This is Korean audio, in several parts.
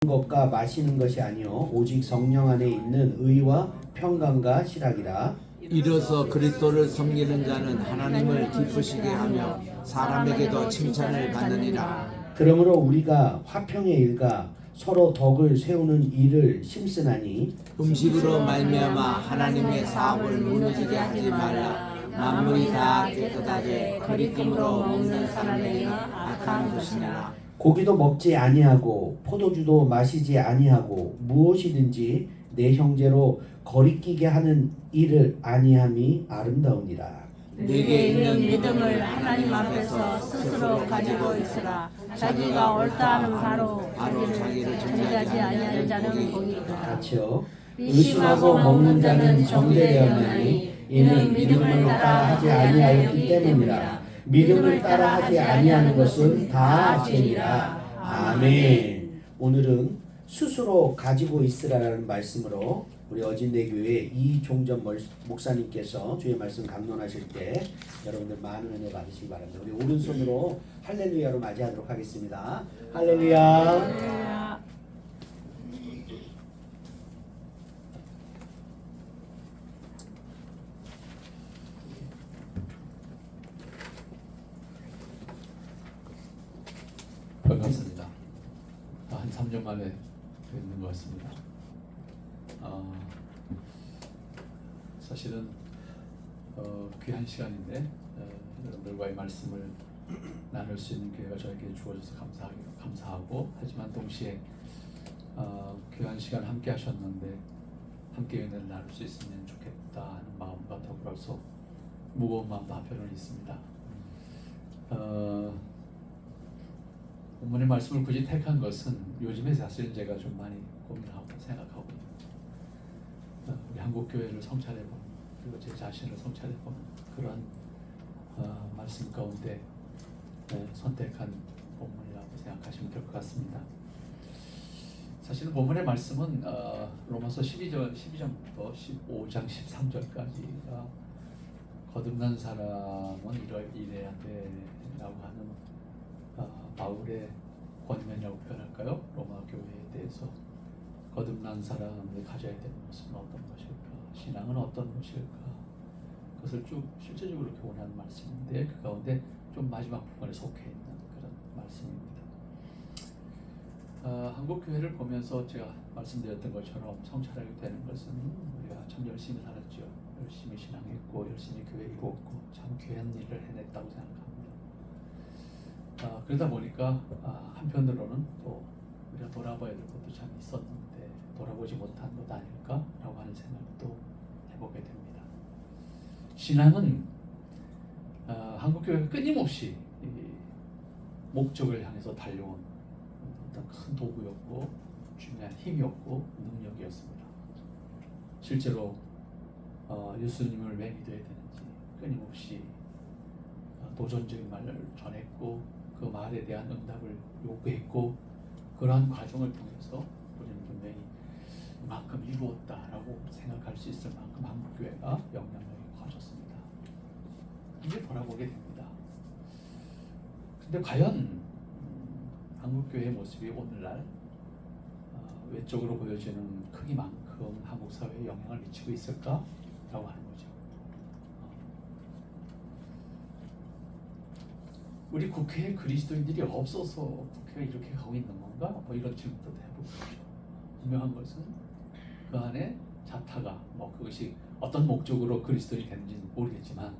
것과 마시는 것이 아니요 오직 성령 안에 있는 의와 평강과 실학이라. 이로써 그리스도를 섬기는 자는 하나님을 기쁘시게 하며 사람에게도 칭찬을 받느니라. 그러므로 우리가 화평의 일과 서로 덕을 세우는 일을 심쓰나니 음식으로 말미암아 하나님의 사업을 무너지게 하지 말라. 만물이 다 깨끗하게 거리낌으로 먹는 사람에게는 악한 것이니라. 고기도 먹지 아니하고 포도주도 마시지 아니하고 무엇이든지 내 형제로 거리끼게 하는 일을 아니함이 아름다우니라. 내게 있는 믿음을 하나님 앞에서 스스로 가지고 있으라. 자기가 옳다 하는 바로 자기를 정죄하지 아니하는 자는 복이 있다. 같이요. 의심하고 먹는 자는 정죄되었나니 이는 믿음을 따라 하지 아니하였기 때문이라. 믿음을 따라 하지 아니하는 것은 다 죄니라. 아멘. 오늘은 스스로 가지고 있으라라는 말씀으로 우리 어진대교회 이종전 목사님께서 주의 말씀 강론하실 때 여러분들 많은 은혜 받으시기 바랍니다. 우리 오른손으로 할렐루야로 맞이하도록 하겠습니다. 할렐루야. 반갑습니다. 한 3년 만에 뵙는 것 같습니다. 사실은 귀한 시간인데 여러분들과의 말씀을 나눌 수 있는 기회가 저에게 주어져서 감사하고 하지만 동시에 귀한 시간 함께 하셨는데 함께 은혜를 나눌 수 있으면 좋겠다 하는 마음과 더불어서 무거운 마음도 한편으로 있습니다. 본문의 말씀을 굳이 택한 것은 요즘에 사실 제가 좀 많이 고민하고 생각하고 우리 한국교회를 성찰해보는 그리고 제 자신을 성찰해보는 그런 말씀 가운데 선택한 본문이라고 생각하시면 될 것 같습니다. 사실은 본문의 말씀은 로마서 12장부터 15장 13절까지가 거듭난 사람은 이래야 돼라고 하는 바울의 권면이라고 표현할까요? 로마 교회에 대해서 거듭난 사람이 가져야 되는 것은 어떤 것일까? 신앙은 어떤 것일까? 그것을 쭉 실제적으로 교훈하는 말씀인데 그 가운데 좀 마지막 부분에 속해 있는 그런 말씀입니다. 한국 교회를 보면서 제가 말씀드렸던 것처럼 성찰하게 되는 것은 우리가 참 열심히 살았죠. 열심히 신앙했고 열심히 교회 이루었고 참 귀한 일을 해냈다고 생각합니다. 그러다 보니까 한편으로는 또 우리가 돌아봐야 될 것도 참 있었는데 돌아보지 못한 것 아닐까라고 하는 생각도 해보게 됩니다. 신앙은 한국교회가 끊임없이 목적을 향해서 달려온 어떤 큰 도구였고 중요한 힘이었고 능력이었습니다. 실제로 예수님을 왜 믿어야 되는지 끊임없이 도전적인 말을 전했고 그 말에 대한 응답을 요구했고 그러한 과정을 통해서 우리는 분명히 이만큼 이루었다라고 생각할 수 있을 만큼 한국교회가 영향력이 커졌습니다. 이제 돌아보게 됩니다. 근데 과연 한국교회의 모습이 오늘날 외적으로 보여지는 크기만큼 한국 사회에 영향을 미치고 있을까라고 하는 거죠. 우리 국회에 그리스도인들이 없어서 국회가 이렇게 가고 있는 건가? 뭐 이런 질문도 해보고 있죠. 분명한 것은 그 안에 자타가 그것이 어떤 목적으로 그리스도인이 되는지는 모르겠지만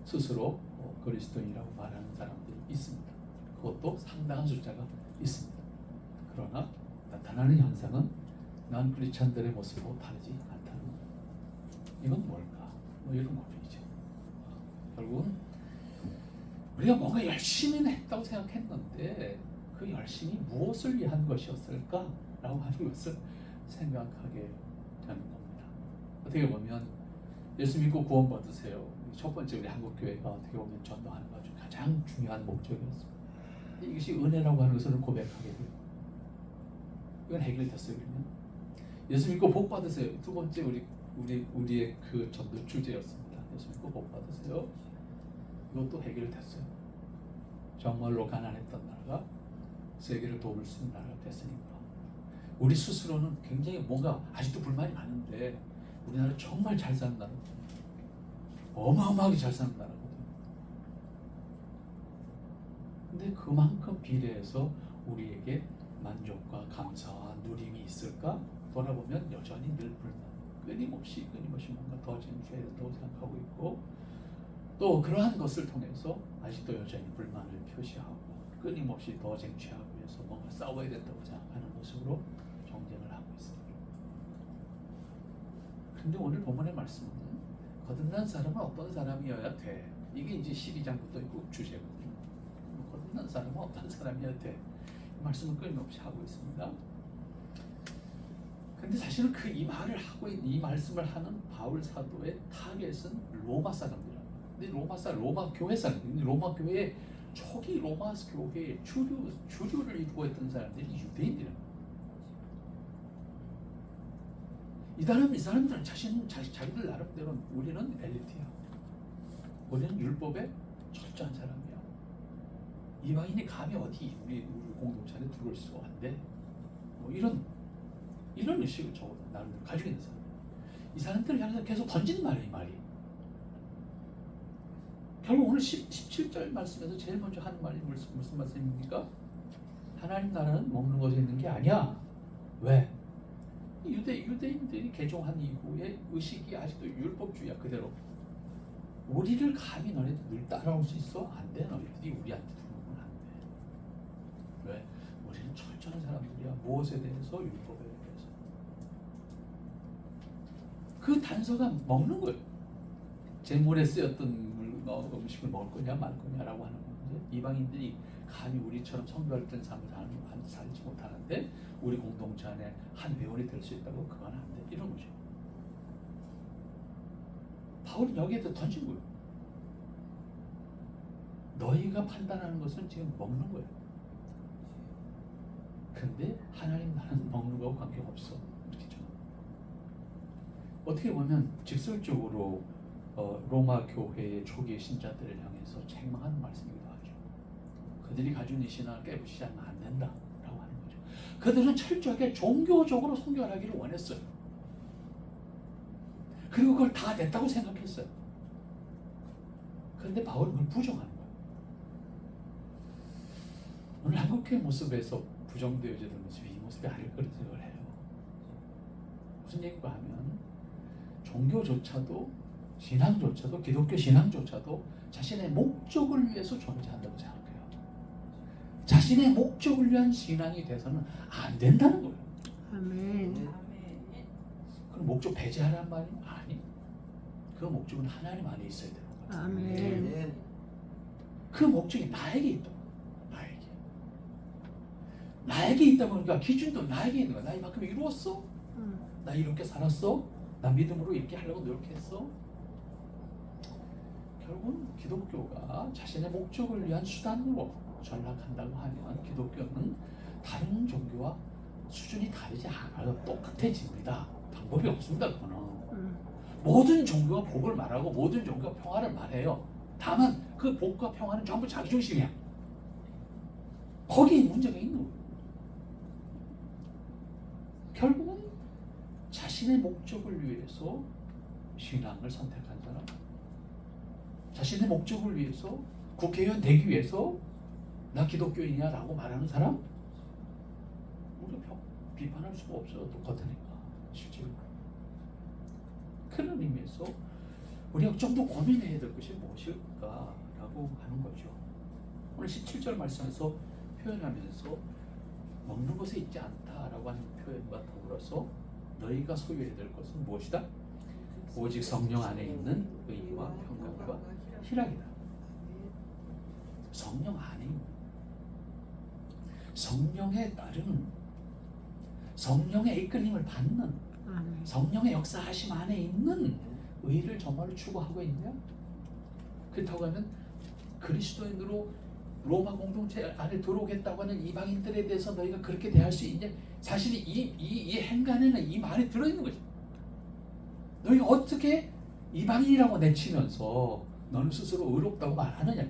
스스로 그리스도인이라고 말하는 사람들이 있습니다. 그것도 상당한 숫자가 있습니다. 그러나 나타나는 현상은 난 크리스찬들의 모습하고 다르지 않다는 것. 이건 뭘까? 이런 고민이죠. 결국은 우리가 뭔가 열심히 했다고 생각했는데 그 열심히 무엇을 위한 것이었을까라고 하는 것을 생각하게 되는 겁니다. 어떻게 보면 예수 믿고 구원 받으세요. 첫 번째 우리 한국교회가 어떻게 보면 전도하는 것 중 가장 중요한 목적이었습니다. 이것이 은혜라고 하는 것을 고백하게 돼요. 이건 해결됐어요. 그러면 예수 믿고 복 받으세요. 두 번째 우리의 그 전도 주제였습니다. 예수 믿고 복 받으세요. 이것도 해결됐어요. 정말로 가난했던 나라가 세계를 도울 수 있는 나라가 됐으니까. 우리 스스로는 굉장히 뭔가 아직도 불만이 많은데 우리나라 정말 잘 사는 나라거든요. 어마어마하게 잘 사는 나라거든요. 근데 그만큼 비례해서 우리에게 만족과 감사와 누림이 있을까? 돌아보면 여전히 늘 불만, 끊임없이 뭔가 더 쟁취해야 된다고 생각하고 있고, 또 그러한 것을 통해서 아직도 여전히 불만을 표시하고 끊임없이 더 쟁취하기 위해서 뭔가 싸워야 된다고 생각하는 모습으로 경쟁을 하고 있습니다. 근데 오늘 본문의 말씀은 거듭난 사람은 어떤 사람이어야 돼? 이게 이제 12장부터 그 주제거든요. 거듭난 사람은 어떤 사람이어야 돼? 이 말씀을 끊임없이 하고 있습니다. 근데 사실은 이 말을 하고 있는 이 말씀을 하는 바울 사도의 타겟은 로마 사람들이에요. 근데 로마 교회 사람, 로마 교회 초기 로마 교회의 주류를 이루고 있던 사람들이 유대인들이에요. 이 사람들은 자기들 나름대로 우리는 엘리트야. 우리는 율법에 철저한 사람이야. 이방인이 감히 어디 우리 공동체 안에 들어올 수가 안 돼. 뭐 이런 의식을 적어도 나름대로 가지고 있는 사람. 이 사람들을 향해서 계속 던지는 말이에요, 이 말이. 결국 오늘 17절 말씀에서 제일 먼저 하는 말이 무슨 말씀입니까? 하나님 나라는 먹는 것에 있는 게 아니야. 왜? 유대인들이 개종한 이후에 의식이 아직도 율법주의야, 그대로. 우리를 감히 너네들 늘 따라올 수 있어? 안 돼. 너희들이 우리한테 들어오면 안 돼. 왜? 우리는 철저한 사람들이야. 무엇에 대해서? 율법에 대해서. 그 단서가 먹는 거예요. 제물에 쓰였던 음식을 먹을 거냐 말 거냐라고 하는 건데, 이방인들이 감히 우리처럼 성별된 삶을 살지 못하는데 우리 공동체 안에 한 회원이 될 수 있다고? 그건 안 돼. 이런 거죠. 바울은 여기에다 던진 거예요. 너희가 판단하는 것은 지금 먹는 거예요. 근데 하나님 나라는 먹는 거하고 관계없어. 이렇게 좀 어떻게 보면 직설적으로 로마 교회의 초기 신자들을 향해서 책망하는 말씀이기도 하죠. 그들이 가진 이 신앙을 깨부시지 않으면 안 된다라고 하는 거죠. 그들은 철저하게 종교적으로 성결하기를 원했어요. 그리고 그걸 다 됐다고 생각했어요. 그런데 바울은 그걸 부정하는 거예요. 오늘 한국교회 모습에서 부정되어지는 모습이 이 모습이 아닐 거라고 생각을 해요. 무슨 얘기가 하면 종교조차도 신앙조차도 기독교 신앙조차도 자신의 목적을 위해서 존재한다고 생각해요. 자신의 목적을 위한 신앙이 돼서는 안 된다는 거예요. 아멘. 그럼 목적 배제하라는 말이 아니. 그 목적은 하나님 안에 있어야 되는 거예요. 아멘. 그 목적이 나에게 있다. 나에게 있다 보니까 기준도 나에게 있는 거야. 나 이만큼 이루었어? 나 이렇게 살았어? 나 믿음으로 이렇게 하려고 노력했어? 결국은 기독교가 자신의 목적을 위한 수단으로 전락한다고 하면 기독교는 다른 종교와 수준이 다르지 않아요. 똑같아집니다. 방법이 없습니다. 그거는. 모든 종교가 복을 말하고 모든 종교가 평화를 말해요. 다만 그 복과 평화는 전부 자기중심이야. 거기에 문제가 있는 거예요. 결국은 자신의 목적을 위해서 신앙을 선택한 사람, 자신의 목적을 위해서 국회의원 되기 위해서 나 기독교인이야 라고 말하는 사람, 우리가 비판할 수가 없어요. 똑같으니까 실제로. 그런 의미에서 우리가 좀 더 고민해야 될 것이 무엇일까라고 하는 거죠. 오늘 17절 말씀에서 표현하면서 먹는 것에 있지 않다라고 하는 표현과 더불어서 너희가 소유해야 될 것은 무엇이다? 오직 성령 안에 있는 의와 평강과 희락이다. 성령 안에 있는, 성령에 따르는, 성령의 이끌림을 받는, 성령의 역사하심 안에 있는 의를 정말로 추구하고 있냐? 그렇다고 하면 그리스도인으로 로마 공동체 안에 들어오겠다고 하는 이방인들에 대해서 너희가 그렇게 대할 수 있냐? 사실 이 행간에는 이 말이 들어있는 거죠. 너희가 어떻게 이방인이라고 내치면서 너는 스스로 의롭다고 말하느냐?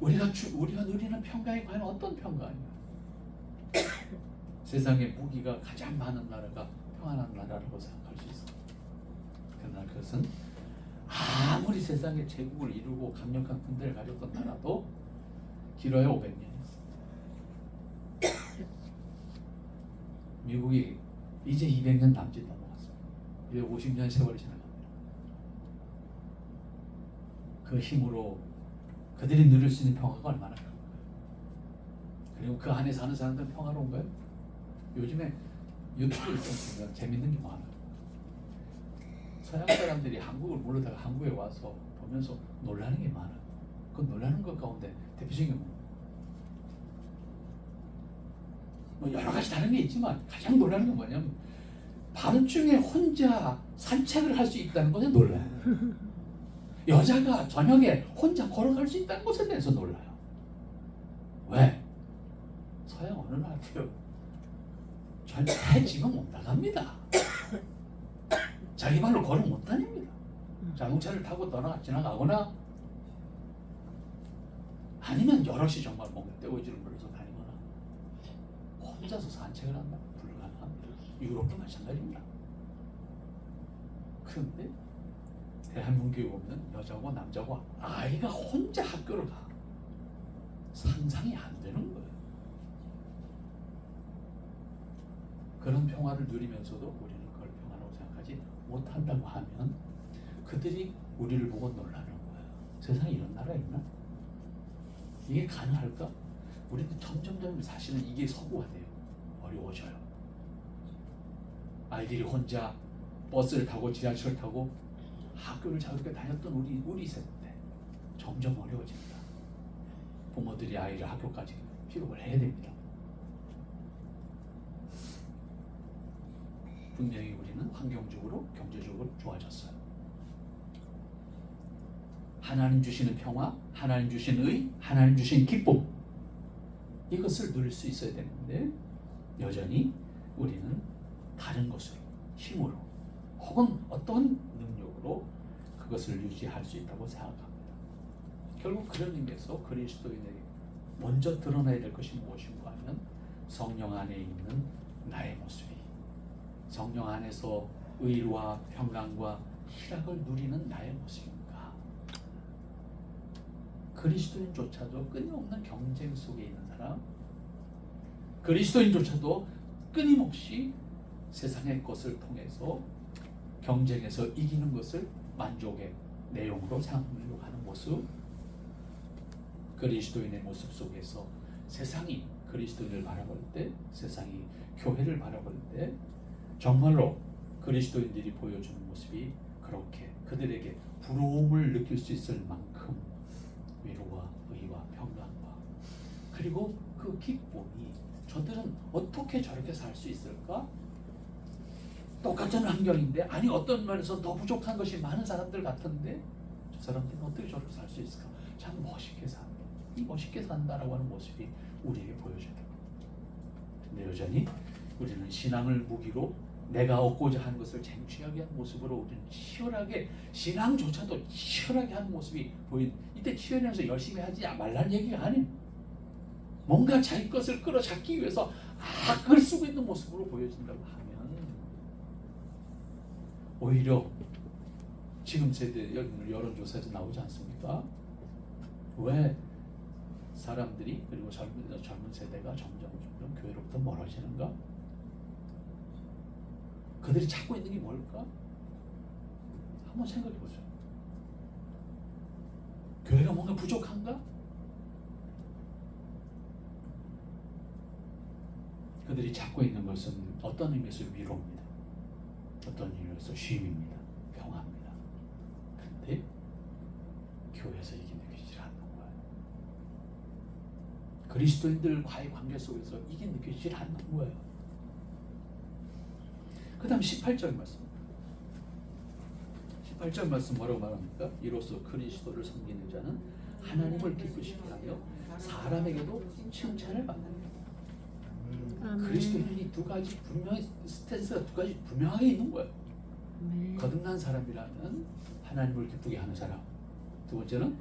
우리가 누리는 평강이 과연 어떤 평강이야? 세상에 무기가 가장 많은 나라가 평안한 나라라고 생각할 수 있어. 그러나 그것은 아무리 세상에 제국을 이루고 강력한 군대를 가졌던 나라도 길어야 500년이었어. 미국이 이제 200년 남짓 넘어갔어. 이제 50년 세월이 지나갑니다. 그 힘으로 그들이 누릴 수 있는 평화가 얼마나 큰가요? 그리고 그 안에 사는 사람들은 평화로운가요? 요즘에 유튜브를 좀 보면 재밌는 게 많아요. 서양 사람들이 한국을 모르다가 한국에 와서 보면서 놀라는 게 많아요. 그 놀라는 것 가운데 대표적인 게 뭐 여러 가지 다른 게 있지만 가장 놀라는 건 뭐냐면 밤중에 혼자 산책을 할 수 있다는 것에 놀라요. 여자가 저녁에 혼자 걸어갈 수 있다는 것에 대해서 놀라요. 왜? 서양 어느 나라도요 절대 지금 못 나갑니다. 자기 발로 걸어 못 다닙니다. 자동차를 타고 지나가거나 아니면 여럿이 정말 뭔가 떼거지를 물어서 다니거나 혼자서 산책을 한다 불가능합니다. 유럽도 마찬가지입니다. 그런데 대한민국에 보면 여자고 남자고 아이가 혼자 학교를 가. 상상이 안 되는 거예요. 그런 평화를 누리면서도 우리는 그걸 평화라고 생각하지 못한다고 하면 그들이 우리를 보고 놀라는 거예요. 세상에 이런 나라 있나? 이게 가능할까? 우리는 점점 사실은 이게 서구화 돼요. 어려워져요. 아이들이 혼자 버스를 타고 지하철을 타고 학교를 자유롭게 다녔던 우리 세대 점점 어려워집니다. 부모들이 아이를 학교까지 픽업을 해야 됩니다. 분명히 우리는 환경적으로 경제적으로 좋아졌어요. 하나님 주시는 평화, 하나님 주신 의, 하나님 주신 기쁨 이것을 누릴 수 있어야 되는데 여전히 우리는 다른 것으로 힘으로 혹은 어떤 능력으로 그것을 유지할 수 있다고 생각합니다. 결국 그런 의미에서 그리스도인에게 먼저 드러나야 될 것이 무엇인가 하면 성령 안에 있는 나의 모습이 성령 안에서 의와 평강과 희락을 누리는 나의 모습인가. 그리스도인조차도 끊임없는 경쟁 속에 있는 사람, 그리스도인조차도 끊임없이 세상의 것을 통해서 경쟁에서 이기는 것을 만족의 내용으로 삼으려고 하는 모습, 그리스도인의 모습 속에서 세상이 그리스도인을 바라볼 때, 세상이 교회를 바라볼 때 정말로 그리스도인들이 보여주는 모습이 그렇게 그들에게 부러움을 느낄 수 있을 만큼 위로와 의와 평강과 그리고 그 기쁨이 저들은 어떻게 저렇게 살 수 있을까? 똑같은 환경인데 아니 어떤 면에서 더 부족한 것이 많은 사람들 같은데 저 사람들은 어떻게 저렇게 살 수 있을까? 참 멋있게 산다. 이 멋있게 산다라고 하는 모습이 우리에게 보여져요. 근데 여전히 우리는 신앙을 무기로 내가 얻고자 하는 것을 쟁취하게 한 모습으로 우리는 치열하게 신앙조차도 치열하게 하는 모습이 보인. 이때 치열해서 열심히 하지 말라는 얘기가 아니에요. 뭔가 자기 것을 끌어잡기 위해서 악을 쓰고 있는 모습으로 보여진다고 하면 오히려 지금 세대 여론조사에서 나오지 않습니까? 왜 사람들이 그리고 젊은 세대가 점점 교회로부터 멀어지는가? 그들이 찾고 있는 게 뭘까? 한번 생각해 보죠. 교회가 뭔가 부족한가? 그들이 찾고 있는 것은 어떤 의미에서 위로입니다. 어떤 의미에서 쉼입니다. 평화입니다. 그런데 교회에서 이게 느껴지지 않는 거예요. 그리스도인들과의 관계 속에서 이게 느껴지지 않는 거예요. 그 다음 18절 말씀. 18절 말씀 뭐라고 말합니까? 이로써 그리스도를 섬기는 자는 하나님을 기쁘시게 하며 사람에게도 칭찬을 받는다. 그리스도인이 두 가지 분명히 스탠스가 두 가지 분명하게 있는 거예요. 거듭난 사람이라면 하나님을 기쁘게 하는 사람. 두 번째는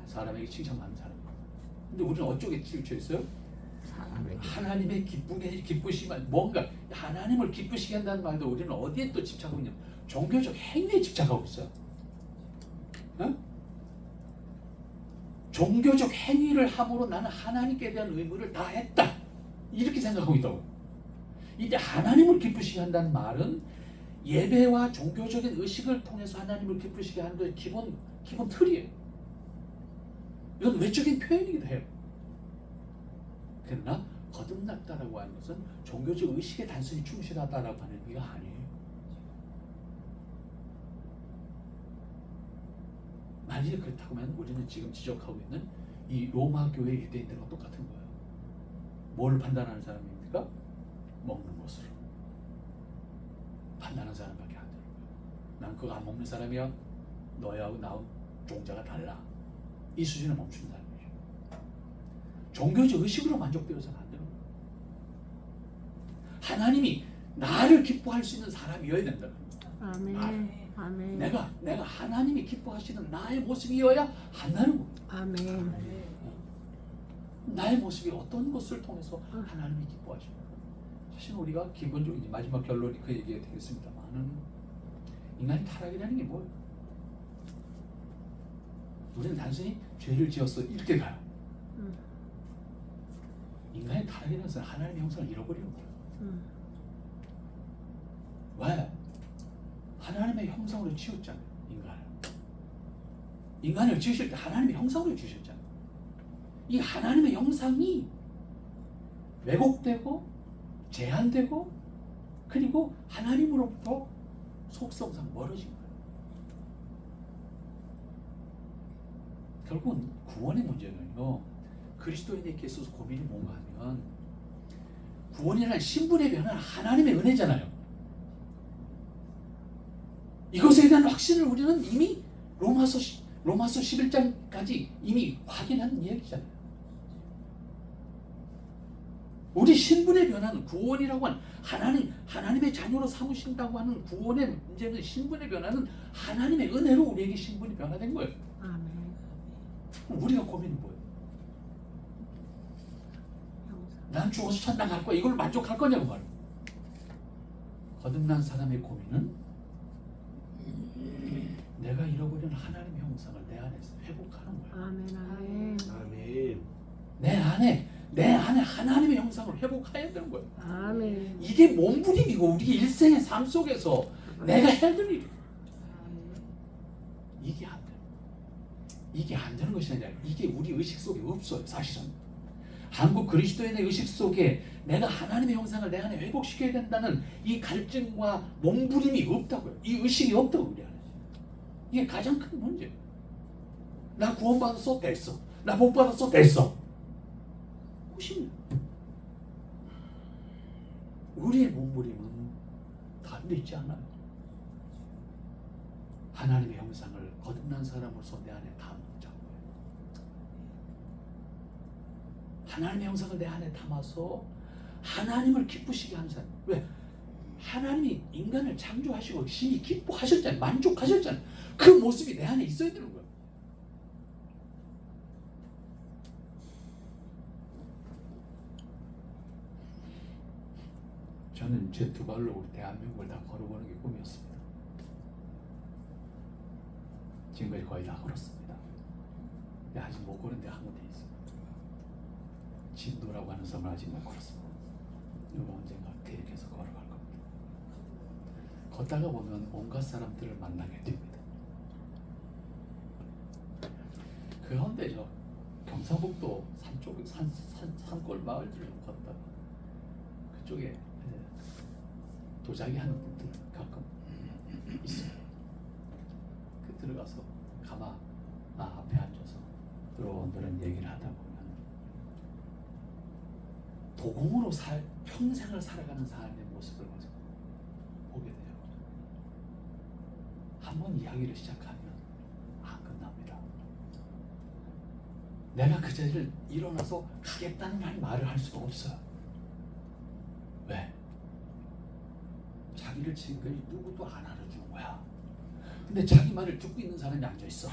사람에게 칭찬받는 사람. 근데 우리는 어쪽에 치우쳐 있어요? 사람에게 하나님의 기쁘시면 뭔가 하나님을 기쁘시게 한다는 말도 우리는 어디에 또 집착하고 있냐? 종교적 행위에 집착하고 있어요. 어? 종교적 행위를 함으로 나는 하나님께 대한 의무를 다 했다. 이렇게 생각하고 있다고. 이때 하나님을 기쁘시게 한다는 말은 예배와 종교적인 의식을 통해서 하나님을 기쁘시게 하는 것이 기본 틀이에요. 이건 외적인 표현이기도 해요. 그러나 거듭났다라고 하는 것은 종교적 의식에 단순히 충실하다라고 하는 의미가 아니에요. 만약에 그렇다고 하면 우리는 지금 지적하고 있는 이 로마 교회 유대인들과 똑같은 거예요. 뭘 판단하는 사람입니까? 먹는 것으로 판단하는 사람밖에 안 되는 거예요. 난 그거 안 먹는 사람이야. 너하고 나하고 종자가 달라. 이 수준에 멈춘다는 거죠. 종교적 의식으로 만족되어서는 안 되는 거예요. 하나님이 나를 기뻐할 수 있는 사람이어야 된다는 거예요. 아멘. 아멘. 내가 하나님이 기뻐하시는 나의 모습이어야 한다는 거예요. 아멘. 나의 모습이 어떤 것을 통해서 하나님이 기뻐하십니까? 사실 우리가 기본적으로 마지막 결론이 그 얘기가 되겠습니다만은 인간의 타락이라는 게 뭐예요? 우리는 단순히 죄를 지었어 이렇게 가요. 인간의 타락이라는 것은 하나님의 형상을 잃어버리는 거예요. 왜? 하나님의 형상으로 지었잖아요. 인간을 지으실 때 하나님의 형상으로 지으셨잖아요. 이 하나님의 형상이 왜곡되고 제한되고 그리고 하나님으로부터 속성상 멀어진 거예요. 결국은 구원의 문제는요, 그리스도인에게 있어서 고민이 뭔가 하면 구원이라는 신분의 변화는 하나님의 은혜잖아요. 이것에 대한 확신을 우리는 이미 로마서 11장까지 이미 확인한 이야기잖아요. 우리 신분의 변화는 구원이라고 하는 하나님의 자녀로 삼으신다고 하는 구원의 문제는 신분의 변화는 하나님의 은혜로 우리에게 신분이 변화된 거예요. 아멘. 우리가 고민은 뭐예요? 난 죽어서 천당 갈 거야. 이걸 만족할 거냐고 말이에요. 거듭난 사람의 고민은 내가 잃어버린 하나님의 형상을 내 안에서 회복하는 거예요. 아멘. 아멘. 아멘. 내 안에 하나님의 형상을 회복해야 되는 거예요. 아멘. 이게 몸부림이고 우리 일생의 삶 속에서 내가 해야 될 일이에요. 이게 안 되는 것이 아니라 이게 우리 의식 속에 없어요. 사실은 한국 그리스도인의 의식 속에 내가 하나님의 형상을 내 안에 회복시켜야 된다는 이 갈증과 몸부림이 없다고요. 이 의식이 없다고 우리 안에. 이게 가장 큰 문제예요. 나 구원받았어? 됐어. 나 못 받았어? 됐어. 무엇입니까? 우리의 몸부림은 다른 데 있지 않아요. 하나님의 형상을 거듭난 사람으로서 내 안에 담자고요. 하나님의 형상을 내 안에 담아서 하나님을 기쁘시게 하는 사람. 왜? 하나님이 인간을 창조하시고 신이 기뻐하셨잖아요. 만족하셨잖아요. 그 모습이 내 안에 있어야 되는 거예요. 저는 제 두 발로 우리 대한민국을 다 걸어보는 게 꿈이었습니다. 지금까지 거의 다 걸었습니다. 아직 못 걸은 데 한 군데 있습니다. 진도라고 하는 섬을 아직 못 걸었습니다. 이거 언젠가 계획해서 걸어갈 겁니다. 걷다가 보면 온갖 사람들을 만나게 됩니다. 그런데 저 경상북도 산골 마을들을 걷다가 그쪽에 도자기 하는 분들 가끔 있어요. 그 들어가서 가마 앞에 앉아서 그런 얘기를 하다 보면 도공으로 평생을 살아가는 사람의 모습을 보게 돼요. 한번 이야기를 시작하면 안 끝납니다. 내가 그 자리를 일어나서 가겠다는 말을 할 수가 없어요. 왜? 자기를 지금까지 누구도 안 알아주는 거야. 근데 자기 말을 듣고 있는 사람이 앉아있어.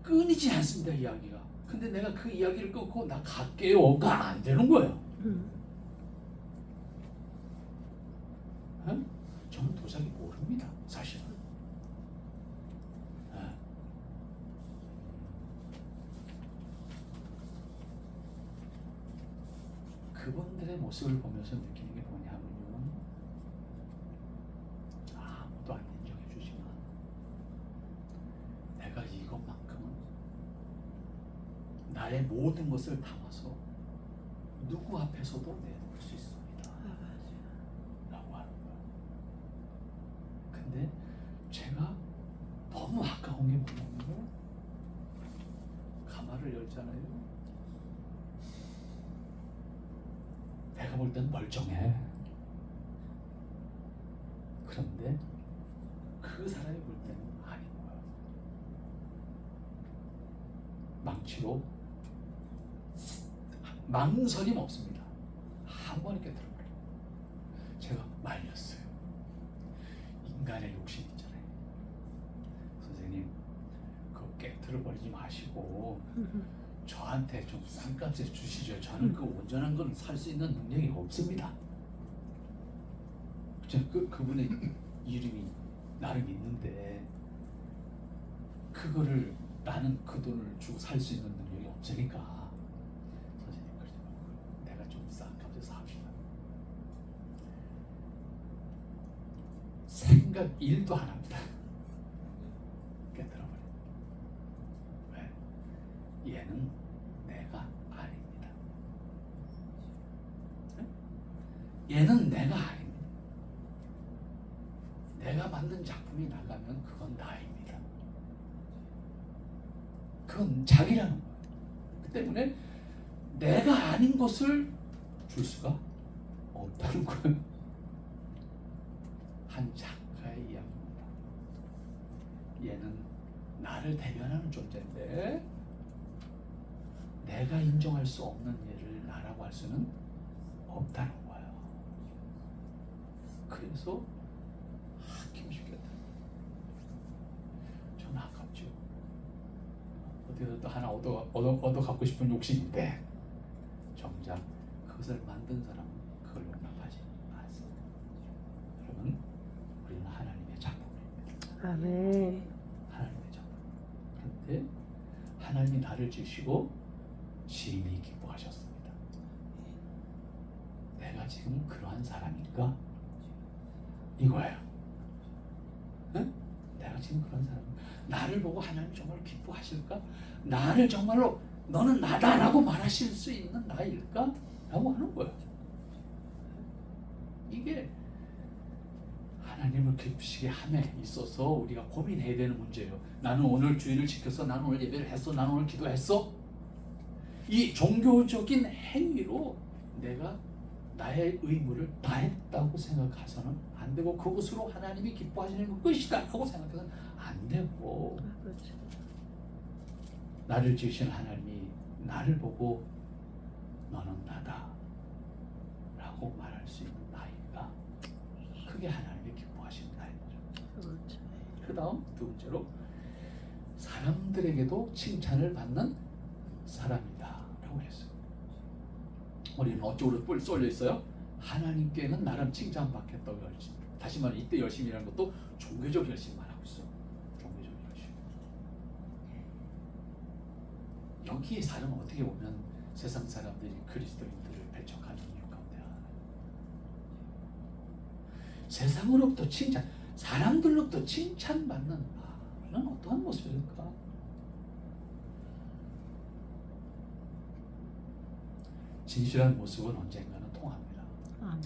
끊이지 않습니다, 이야기가. 근데 내가 그 이야기를 끊고 나 갈게요가 안 되는 거예요. 어? 저는 도저히 모릅니다, 사실은. 어. 그분들의 모습을 보면서 느끼는 게 뭐냐면요, 아무도 안 인정해 주지만 내가 이것만큼은 나의 모든 것을 담아서 누구 앞에서도 내놓을 수 있습니다 라고 하는 거예요. 근데 제가 너무 아까운 게 뭐냐면, 가마를 열잖아요. 내가 볼 땐 멀쩡해. 그런데 그 사람이 볼 때는 아닌 거야. 망치로 망설임 없습니다. 한 번에 깨뜨려버려. 제가 말렸어요. 인간의 욕심 있잖아요. 선생님, 그거 깨뜨려버리지 마시고 저한테 좀 싼 값에 주시죠. 저는 그 온전한 건 살 수 있는 능력이 없습니다. 그분의 이름이 나름 있는데 그거를 나는 그 돈을 주고 살 수 있는 능력이 없으니까 선생님, 그러지 말고 내가 좀 싼 값에 삽시다. 생각 1도 안 합니다. 깨뜨려버려. 왜? 얘는 내가 아닙니다. 얘는 내가 아닙니다. 내가 만든 작품이 나가면 그건 나입니다. 그건 자기라는 거예요. 그 때문에 내가 아닌 것을 줄 수가 없다는 거예요. 한 작가의 이야기입니다. 얘는 나를 대변하는 존재인데 내가 인정할 수 없는 얘를 나라고 할 수는 없다는 거예요. 그래서 아낌없겠다. 저는 아깝죠. 어디서 또 하나 얻어 갖고 싶은 욕심인데 정작 그것을 만든 사람은 그걸 용납하지 않습니다. 여러분, 우리는 하나님의 작품입니다. 아멘. 하나님의 작품. 그런데 하나님이 나를 지으시고 심히 기뻐하셨습니다. 내가 지금 그러한 사람인가? 이거예요. 응? 내가 지금 그런 사람, 나를 보고 하나님 정말 기뻐하실까? 나를 정말로 너는 나다라고 말하실 수 있는 나일까? 라고 하는 거예요. 이게 하나님을 기쁘시게 함에 있어서 우리가 고민해야 되는 문제예요. 나는 오늘 주일을 지켜서, 나는 오늘 예배를 했어, 나는 오늘 기도했어. 이 종교적인 행위로 내가 나의 의무를 다했다고 생각해서는 안 되고, 그것으로 하나님이 기뻐하시는 것 끝이다 라고 생각해서는 안 되고, 나를 지으신 하나님이 나를 보고 너는 나다 라고 말할 수 있는 나이가, 그게 하나님이 기뻐하시는 나이죠. 그 다음 두 번째로, 사람들에게도 칭찬을 받는 사람이다 라고 했어요. 우리는 어쪽으로 쏠려 있어요? 하나님께는 나름 칭찬받겠다고 열심히. 다시 말해, 이때 열심이라는 것도 종교적 열심만 하고 있어. 종교적 열심. 여기에 사람은 어떻게 보면 세상 사람들이 그리스도인들을 배척하는 이유 가운데 하나예요. 세상으로부터 칭찬, 사람들로부터 칭찬받는 나는 어떠한 모습일까? 진실한 모습은 언젠가는 통합니다. 아멘.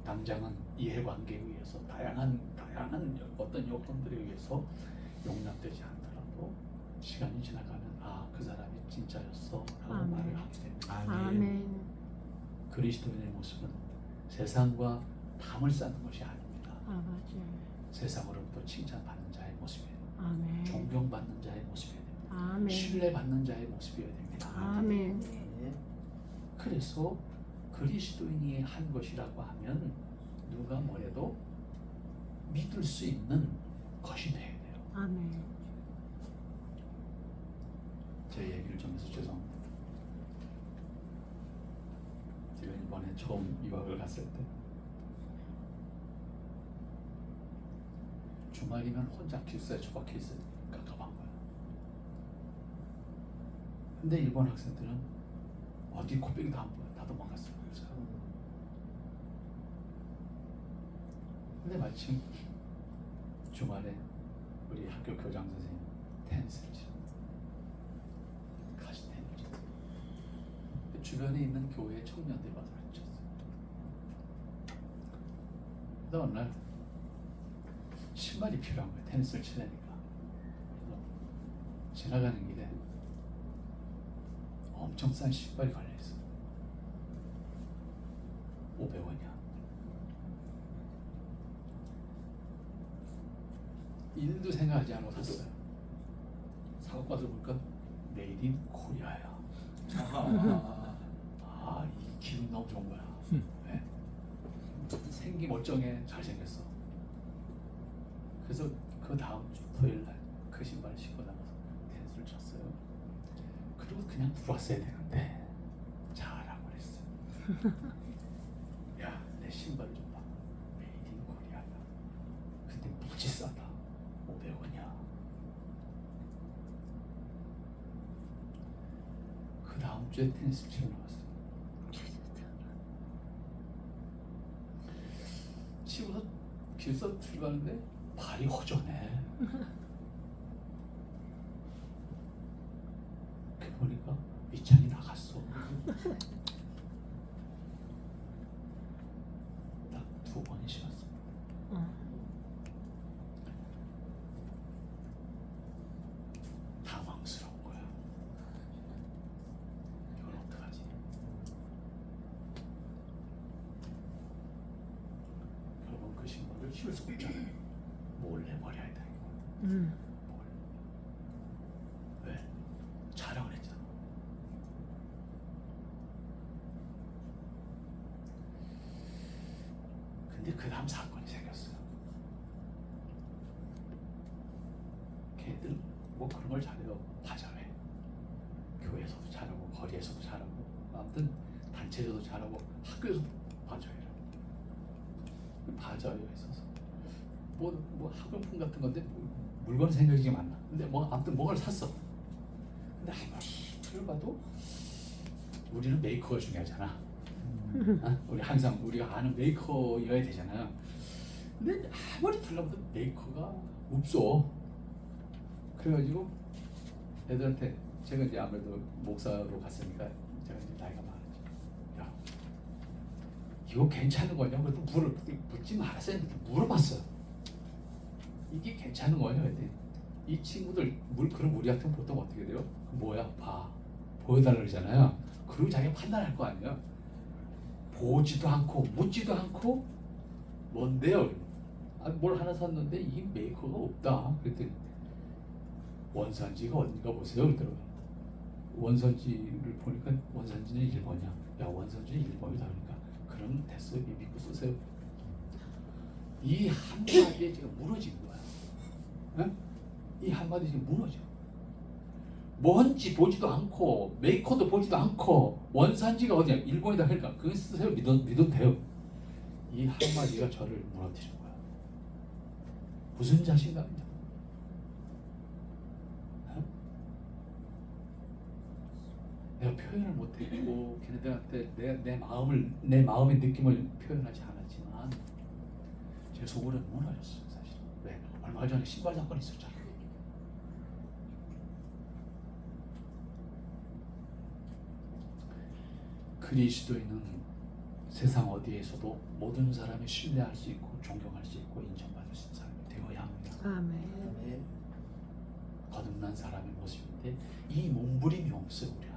당장은 이해관계에 의해서 다양한 어떤 요건들에 의해서 용납되지 않더라도 시간이 지나가면 그 사람이 진짜였어 라고 아멘. 말을 하게 됩니다. 아멘. 그리스도인의 모습은 세상과 담을 쌓는 것이 아닙니다. 맞아요. 세상으로부터 칭찬받는 자의 모습이에요. 아멘. 존경받는 자의 모습이어야 됩니다. 아멘. 신뢰받는 자의 모습이어야 됩니다. 아멘. 그래서 그리스도인이 한 것이라고 하면 누가 뭐래도 믿을 수 있는 것이 돼야 돼요. 아멘. 제 얘기를 좀 해서 죄송합니다. 제가 이번에 처음 유학을 갔을 때 주말이면 혼자 기숙사에 처박혀 있어요. 깝깝한 거야. 근데 일본 학생들은 어디 코빼기도 안 보여. 다 도망갔어요. 근데 마침 주말에 우리 학교 교장 선생님 테니스를 치고 같이 테니스 쳤어요. 주변에 있는 교회 청년들이 와서 같이 쳤어요. 그래서 어느 날 신발이 필요한 거예요. 테니스를 치려니까. 그래서 지나가는 길에 엄청 싼 신발이 걸려있어요. 500원이야. 일도 생각하지 않고 샀어요. 사고 가서 볼까? 메이드 인 코리아야. 아, 이 기분 너무 좋은 거야. 네? 생기 멀쩡해. 잘생겼어. 그래서 그 다음 주 토요일 날 그 신발을 신고 나가서 테니스를 쳤어요. 그리고 그냥 들어왔어야 되는데 잘하고 그랬어요. 야, 내 신발 좀 봐. 메이드 인 코리아야. 근데 무지 싸다. 500원이야. 그 다음 주에 테니스 치러 나갔어요. 치고서 길서 들어가는데 발이 허전해. 그 보니까 밑창이 나갔어. 딱 2번이 신었어. 당황스러운 거야. 이걸 어떡하지? 결국 그 신발을 신을 수 없잖아요. 몰래 버려야 돼. 몰래. 왜? 자랑을 했잖아. 근데 그 다음 사건이 생겼어요. 걔들 뭐 그런 걸 잘해요. 바자회. 교회에서도 잘하고 거리에서도 잘하고 아무튼 단체에서도 잘하고 학교에서도 바자회를. 바자회가 있어서 뭐 학용품 같은 건데 물건 생각이 많나. 근데 뭐 아무튼 뭔가를 샀어. 근데 아무리 들어봐도 우리는 메이커가 중요하잖아. 우리 항상 우리가 아는 메이커여야 되잖아요. 근데 아무리 들러봐도 메이커가 없어. 그래가지고 애들한테 제가 이제 아무래도 목사로 갔으니까 제가 이제 나이가 많았죠. 야, 이거 괜찮은 거냐? 그래도 묻지 말았어야 했는데 물어봤어요. 이게 괜찮은 거냐? 그랬더니 이 친구들 그럼 우리 같은 보통 어떻게 돼요? 뭐야? 봐. 보여달라 그러잖아요. 그리고 자기가 판단할 거 아니에요. 보지도 않고 묻지도 않고 뭔데요? 아, 뭘 하나 샀는데 이 메이커가 없다. 그랬더니 원산지가 어딘가 보세요. 그러더라고요. 원산지를 보니까 원산지는 일본이야. 야, 원산지는 일본이다. 그러니까 그럼 됐어요. 믿고 쓰세요. 이 한마디에 지금 무너진 거야. 에? 이 한마디에 지금 무너져. 뭔지 보지도 않고 메이커도 보지도 않고 원산지가 어디야? 일본이다. 그러니까 그거 쓰세요. 믿어도 돼요. 이 한마디가 저를 무너뜨린 거야. 무슨 자신감이냐? 내가 표현을 못했고 걔네들한테 내 마음의 느낌을 표현하지 않았지만 제 속으로 무너졌어요. 사실. 왜? 얼마 전에 신발 사건이 있었잖아. 그리스도인은 세상 어디에서도 모든 사람이 신뢰할 수 있고 존경할 수 있고 인정받을 수 있는 사람이 되어야 합니다. 아멘. 거듭난 사람의 모습인데 이 몸부림이 없어요. 우리 안에.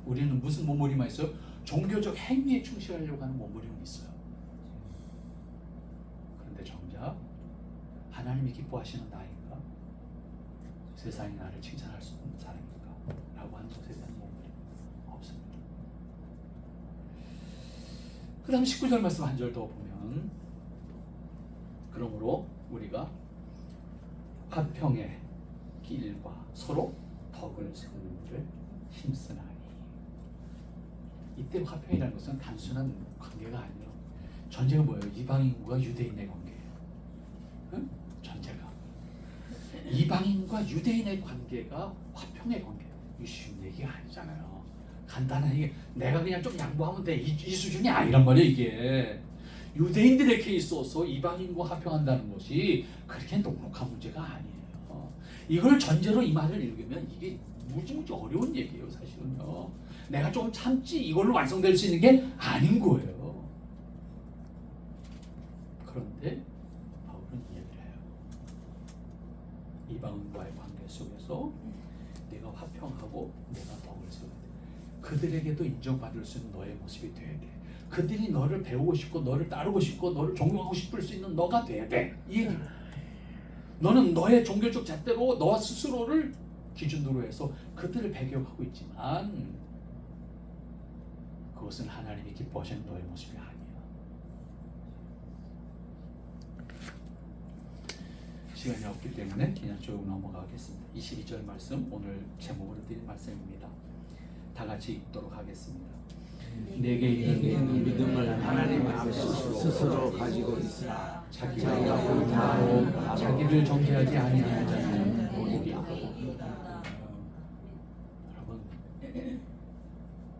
우리는 무슨 몸부림만 있어요? 종교적 행위에 충실하려고 하는 몸부림이 있어요. 그런데 정작 하나님이 기뻐하시는 나인가? 세상이 나를 칭찬할 수 있는 사람인가? 라고 하는 것에 대한 몸부림이 없습니다. 그 다음 19절 말씀 한 절 더 보면 그러므로 우리가 화평의 길과 서로 덕을 세우는 일을 힘쓰나니. 이때 화평이라는 것은 단순한 관계가 아니에요. 전제가 뭐예요? 이방인과 유대인의 관계예요. 응? 전제가 이방인과 유대인의 관계가 화평의 관계예요. 이 쉬운 얘기가 아니잖아요. 간단하게 내가 그냥 좀 양보하면 돼, 이 수준이 아니란 말이에요. 이게 유대인들에게 있어서 이방인과 화평한다는 것이 그렇게 녹록한 문제가 아니에요. 이걸 전제로 이 말을 읽으면 이게 무지무지 어려운 얘기예요. 사실은요. 내가 조금 참지 이걸로 완성될 수 있는 게 아닌 거예요. 그런데 바울은 이야기를 해요. 이방인과의 관계 속에서 내가 화평하고 내가 덕을 세워야 돼. 그들에게도 인정받을 수 있는 너의 모습이 돼야 돼. 그들이 너를 배우고 싶고 너를 따르고 싶고 너를 존경하고 싶을 수 있는 너가 돼야 돼. 이 얘기예요. 너는 너의 종교적 잣대로 너 스스로를 기준으로 해서 그들을 배격하고 있지만 그것은 하나님이 기뻐하시는 너의 모습이 아니야. 시간이 없기 때문에 그냥 쭉 넘어가겠습니다. 22절 말씀, 오늘 제목으로 드린 말씀입니다. 다 같이 읽도록 하겠습니다. 내게 있는 믿음을 하나님 앞에서 스스로 가지고 있으라. 자기가 옳다고 자기를 정죄하지 아니하는 자는 복이 있다. 여러분,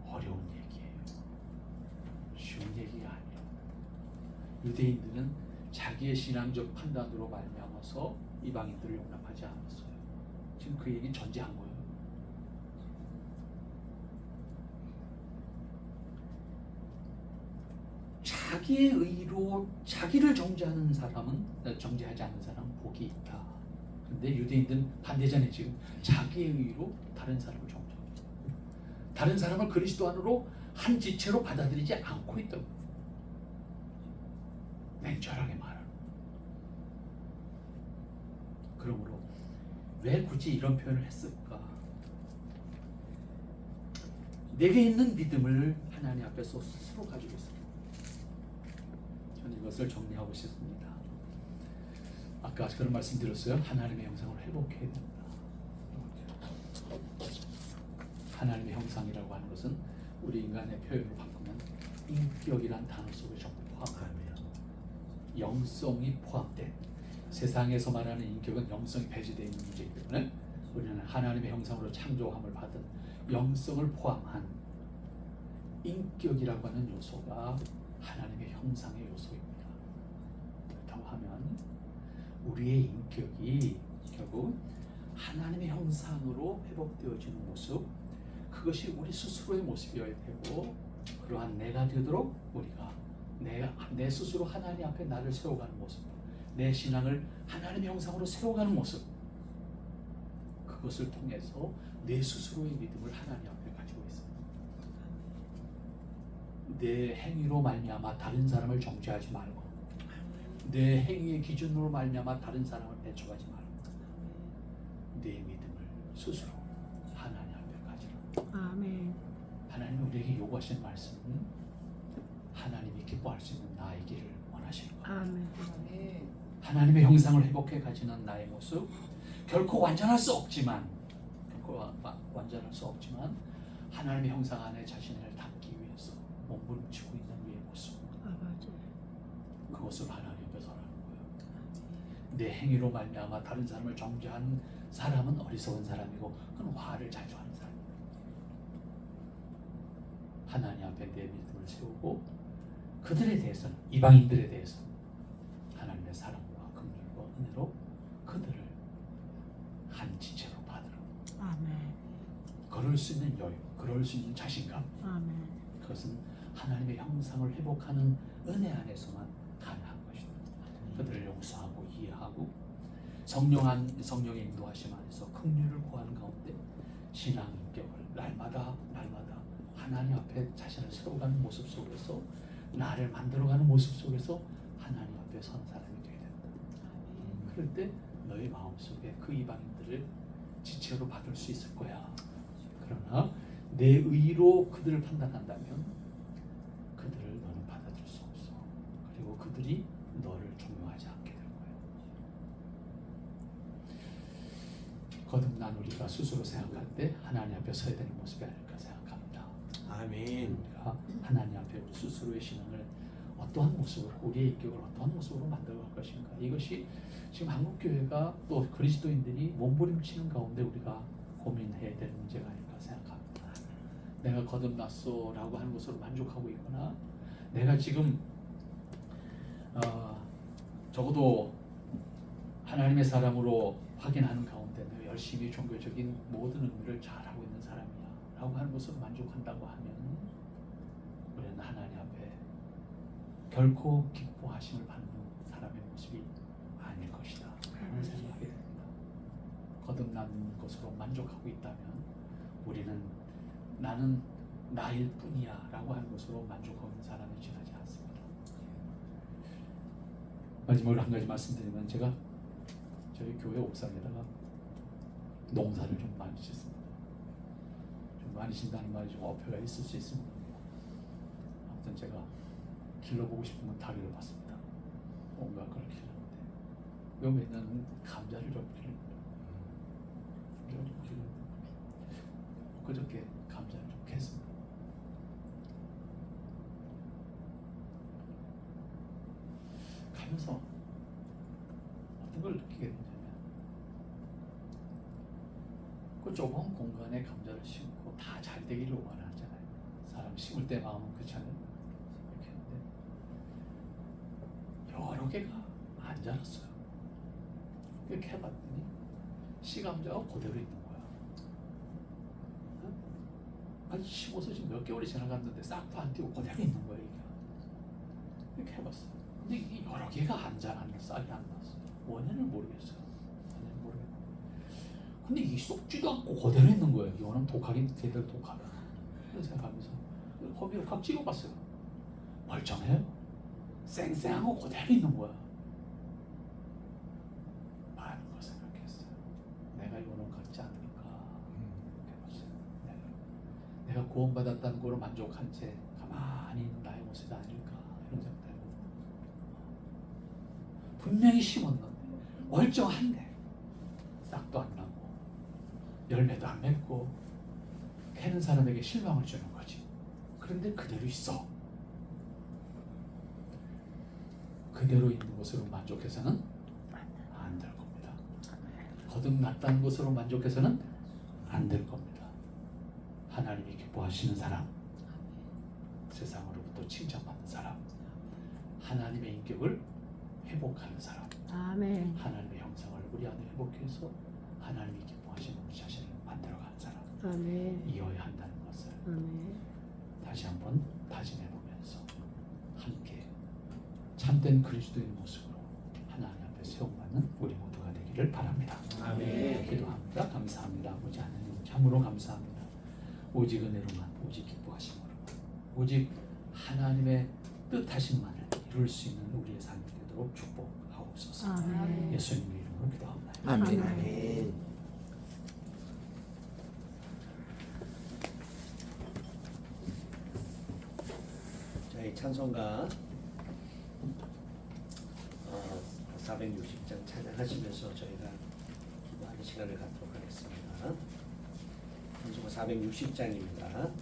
어려운 얘기예요. 쉬운 얘기가 아니에요. 유대인들은 자기의 신앙적 판단으로 말미암아서 이방인들을 용납하지 않았어요. 지금 그 얘기 전제한 거예요. 자기의 의로 자기를 정죄하는 사람은, 정죄하지 않는 사람은 복이 있다. 그런데 유대인들은 반대잖아요. 지금 자기의 의로 다른 사람을 정죄합니다. 다른 사람을 그리스도 안으로 한 지체로 받아들이지 않고 있다고. 냉철하게 말하는. 그러므로 왜 굳이 이런 표현을 했을까? 내게 있는 믿음을 하나님 앞에서 스스로 가지고 있습니다. 저는 이것을 정리하고 싶습니다. 아까 그런 말씀 드렸어요. 하나님의 형상을 회복해야 된다. 하나님의 형상이라고 하는 것은 우리 인간의 표현을 바꾸면 인격이란 단어 속에 전부 포함합니다. 영성이 포함된, 세상에서 말하는 인격은 영성이 배제되어 있는 문제이기 때문에 우리는 하나님의 형상으로 창조함을 받은 영성을 포함한 인격이라고 하는 요소가 하나님의 형상의 요소입니다. 그렇다고 하면 우리의 인격이 결국 하나님의 형상으로 회복되어지는 모습, 그것이 우리 스스로의 모습이어야 되고, 그러한 내가 되도록 우리가 내 스스로 하나님 앞에 나를 세워가는 모습, 내 신앙을 하나님의 형상으로 세워가는 모습, 그것을 통해서 내 스스로의 믿음을 하나님 앞에 가지고 있습니다. 내 행위로 말미암아 다른 사람을 정죄하지 말고, 내 행위의 기준으로 말미암아 다른 사람을 배척하지 말고, 내 믿음을 스스로 하나님 앞에 가지라. 아멘. 하나님이 우리에게 요구하시는 말씀은 하나님이 기뻐할 수 있는 나이기를 원하시는 거예요. 아멘. 하나님의 형상을 회복해 가지는 나의 모습, 결코 완전할 수 없지만 하나님의 형상 안에 자신을 담기 위해서 몸부림치고 있는 우리의 모습, 그것을 하나님 앞에서 하는 거예요. 내 행위로 말미암아 다른 사람을 정죄한 사람은 어리석은 사람이고 그건 화를 자주 하는 사람이에요. 하나님 앞에 내 믿음을 세우고 그들에 대해서는, 이방인들에 대해서 하나님의 사랑과 긍휼과 은혜로 그들을 한 지체로 받으라. 아멘. 그럴 수 있는 여유, 그럴 수 있는 자신감, 아멘. 그것은 하나님의 형상을 회복하는 은혜 안에서만 가능한 것이다. 그들을 용서하고 이해하고 성령의 인도하심 안에서 긍휼을 구하는 가운데 신앙 인격을 날마다 하나님 앞에 자신을 세워가는 모습 속에서, 나를 만들어가는 모습 속에서 하나님 앞에 선 사람이 되어야 된다. 그럴 때 너의 마음속에 그 이방인들을 지체로 받을 수 있을 거야. 그러나 내 의로 그들을 판단한다면 그들을 너는 받아들일 수 없어. 그리고 그들이 너를 존경하지 않게 될 거야. 거듭난 우리가 스스로 생각할 때 하나님 앞에 서야 되는 모습이 아닐까 생각합니다. 아멘. 우리가 하나님 앞에 우리 스스로의 신앙을 어떠한 모습으로, 우리의 인격을 어떠한 모습으로 만들어갈 것인가. 이것이 지금 한국교회가 또 그리스도인들이 몸부림치는 가운데 우리가 고민해야 될 문제가 아닐까 생각합니다. 내가 거듭났어 라고 하는 것으로 만족하고 있거나, 내가 지금 적어도 하나님의 사람으로 확인하는 가운데 내가 열심히 종교적인 모든 의미를 잘하고 있는 사람이야 라고 하는 것으로 만족한다고 하면 우리는 하나님 앞에 결코 기뻐하심을 받는 사람의 모습이 아닐 것이다 라는 생각이 듭니다. 거듭난 것으로 만족하고 있다면 우리는 나는 나일 뿐이야 라고 하는 것으로 만족하고 있는 사람이 지나지 않습니다. 마지막으로 한 가지 말씀드리면, 제가 저희 교회 옥상에다가 농사를 좀 많이 짓습니다. 좀 많이 짓는다는 말이 좀 어폐가 있을 수 있습니다. 아무튼 제가 길러보고 싶으면 다리를 봤습니다. 온갖 걸 길렀는데 요 매년 감자를 좀 길렀는데 그저께 감자를 좀 캤습니다. 가면서 어떤 걸 느끼게 되냐면, 그 좁은 공간에 감자를 심고 다 잘 되기를 원하잖아요. 사람 심을 때 마음은 그렇잖아요. 이렇게 했는데 여러 개가 안 자랐어요. 이렇게 해봤더니 씨감자가 그대로 있는 거야. 아니 심어서 지금 몇 개월이 지나갔는데 싹도 안 띄고 그대로 있는 거야 이게. 이렇게 해봤어요. 근데 이게 여러 개가 안 자랐는, 싹이 안 났어요. 원인을 모르겠어요. 원인을 모르겠어요. 근데 이게 썩지도 않고 그대로 있는 거예요. 이거는 독하긴 제대로 독하다. 그런 생각하면서 거기를 확 찍어봤어요. 멀쩡해요. 쌩쌩하고 그대로 있는 거야. 많은 걸 생각했어요. 내가 이거는 같지 않을까 해봤어요. 내가 구원받았다는 거로 만족한 채 가만히 있는 나의 모습이 아닐까 이런 생각도 해보고, 분명히 심었는데 멀쩡한데 싹도 안 나고 열매도 안 맺고 캐는 사람에게 실망을 주는 거지. 그런데 그대로 있어. 그대로 있는 것으로 만족해서는 안 될 겁니다. 거듭났다는 것으로 만족해서는 안 될 겁니다. 하나님이 기뻐하시는 사람, 세상으로부터 칭찬받는 사람, 하나님의 인격을 회복하는 사람, 아멘. 하나님의 형상을 우리 안에 회복해서 하나님이 기뻐하시는 우리 자신을 만들어가는 사람, 아멘. 이어야 한다는 것을 아멘. 다시 한번 다짐해보면서 함께 참된 그리스도의 모습으로 하나님 앞에 세움받는 우리 모두가 되기를 바랍니다. 아멘. 기도합니다. 감사합니다. 아버지 하나님, 참으로 감사합니다. 오직 은혜로만, 오직 기뻐하심으로, 오직 하나님의 뜻하심만을 이룰 수 있는 우리의 삶이 되도록 축복하옵소서. 아멘. 예수님의 이름으로 기도합니다. 아멘. 아멘. 저희 찬송가 460장 찬양하시면서 저희가 기도하는 시간을 갖도록 하겠습니다. 찬송가 460장입니다.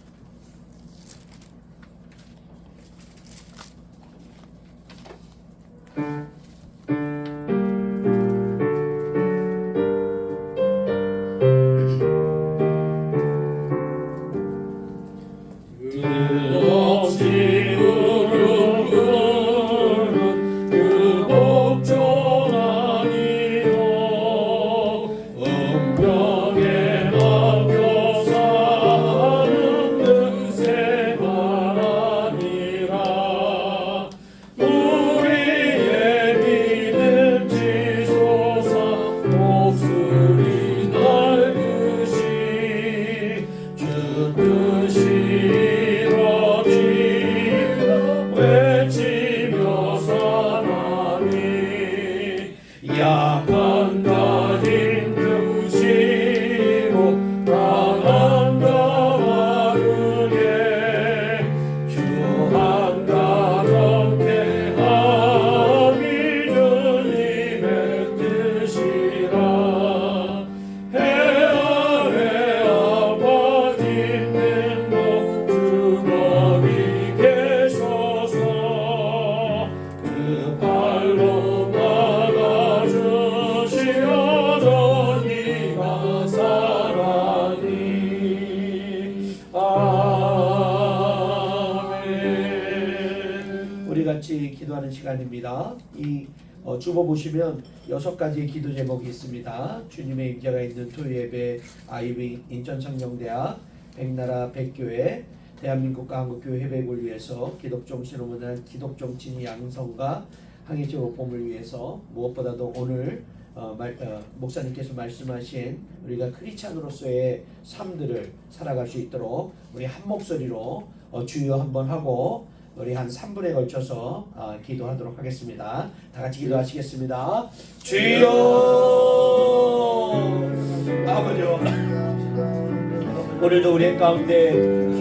해 같이 기도하는 시간입니다. 이 주보 보시면 6가지의 기도 제목이 있습니다. 주님의 임재가 있는 토요예배, 아이비 인천성경대학, 백나라 백교회, 대한민국과 한국교회 회백을 위해서 기독정신을 원하는 기독정신 양성과 항해제 로펌을 위해서 무엇보다도 오늘 목사님께서 말씀하신 우리가 크리스찬으로서의 삶들을 살아갈 수 있도록 우리 한 목소리로 주여 한번 하고 우리 한 3분에 걸쳐서 기도하도록 하겠습니다. 다 같이 기도하시겠습니다. 주여 아버지, 오늘도 우리 가운데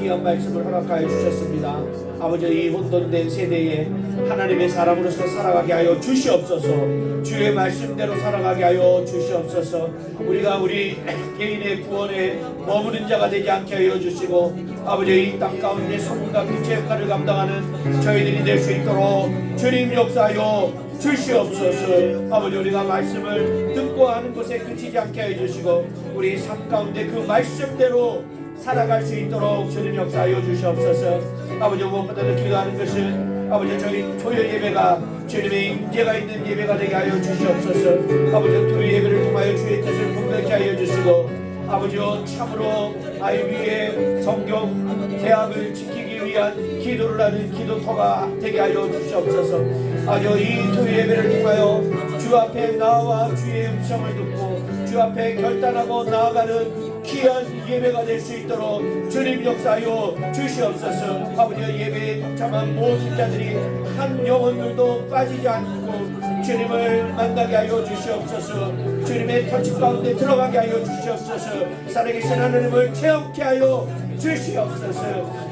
귀한 말씀을 허락하여 주셨습니다. 아버지, 이 혼돈된 세대에 하나님의 사람으로서 살아가게 하여 주시옵소서. 주의 말씀대로 살아가게 하여 주시옵소서. 우리가 우리 개인의 구원에 머무는 자가 되지 않게 하여 주시고, 아버지, 이 땅 가운데 소금과 빛의 역할을 감당하는 저희들이 될 수 있도록 주님 역사하여 주시옵소서. 아버지, 우리가 말씀을 듣고 하는 것에 그치지 않게 하여 주시고, 우리 삶 가운데 그 말씀대로 살아갈 수 있도록 주님 역사하여 주시옵소서. 아버지, 무엇보다도 기도하는 것은 아버지, 저희 토요 예배가 주님의 임재가 있는 예배가 되게 하여 주시옵소서. 아버지, 토요 예배를 통하여 주의 뜻을 분명히 하여 주시고, 아버지여, 참으로 아이비의 성경 대학을 지키기 위한 기도를 하는 기도터가 되게 하여 주시옵소서. 아버지, 이 토요 예배를 통하여 주 앞에 나와 주의 음성을 듣고 주 앞에 결단하고 나아가는 귀한 예배가 될 수 있도록 주님 역사하여 주시옵소서. 아버지, 예배에 동참한 모든 자들이 한 영혼들도 빠지지 않고 주님을 만나게 하여 주시옵소서. 주님의 터치 가운데 들어가게 하여 주시옵소서. 살아계신 하나님을 체험케 하여 주시옵소서.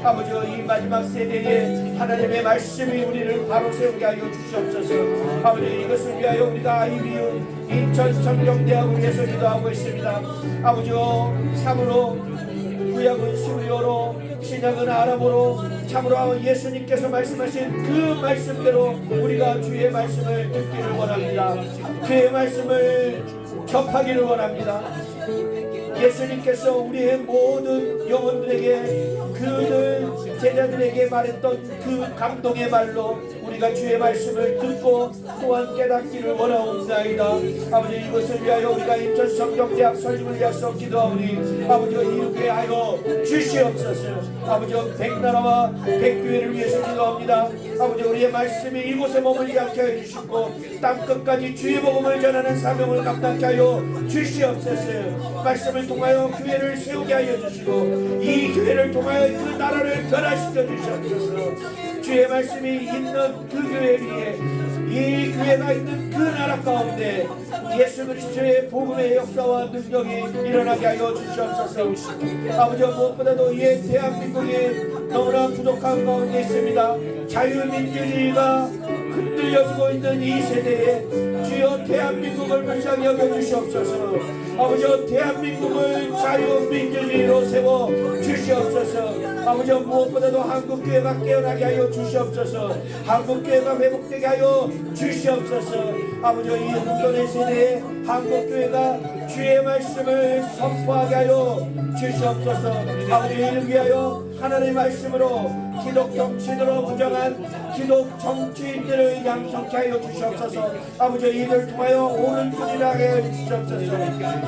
아버지, 이 마지막 세대에 하나님의 말씀이 우리를 바로 세우게 하여 주시옵소서. 아버지, 이것을 위하여 우리가 아이비유 인천성경대학을 위해서 기도하고 있습니다. 아버지, 참으로 구약은 시리어로 신약은 아람어로 참으로 예수님께서 말씀하신 그 말씀대로 우리가 주의 말씀을 듣기를 원합니다. 그의 말씀을 접하기를 원합니다. 예수님께서 우리의 모든 영혼들에게 그들 제자들에게 말했던 그 감동의 말로 우리가 주의 말씀을 듣고 또한 깨닫기를 원하옵나이다. 아버지, 이것을 위하여 우리가 인천성경대학 설립을 위해서 기도하오니 아버지가 이루게 하여 주시옵소서. 아버지, 백나라와 백교회를 위해서 기도합니다. 아버지, 우리의 말씀이 이곳에 머물지 않게 하여 주시고 땅끝까지 주의 복음을 전하는 사명을 감당케 하여 주시옵소서. 말씀을 통하여 교회를 세우게 하여 주시고 이 교회를 통하여 그 나라를 변화시켜 주시옵소서. 주의 말씀이 있는 그 교회 위에 이 교회가 있는 그 나라 가운데 예수 그리스도의 복음의 역사와 능력이 일어나게 하여 주시옵소서. 아버지, 무엇보다도 이 대한민국이 너무나 부족한 가운데 있습니다. 자유민주주의가 흔들려지고 있는 이 세대에 주여 대한민국을 불쌍히 여겨주시옵소서. 아버지, 대한민국을 자유민주주의로 세워 주시옵소서. 아버지, 무엇보다도 한국교회가 깨어나게 하여 주시옵소서. 한국교회가 회복되게 하여 주시옵소서. 아버지, 이 혼돈의 세대에 한국교회가 주의 말씀을 선포하게 하여 주시옵소서. 아버지, 이를 위하여 하나님의 말씀으로 기독 정치인으로 무정한 기독 정치인들을 양성케 하여 주시옵소서. 아버지, 이들을 통하여 옳은 길을 하게 하여 주시옵소서.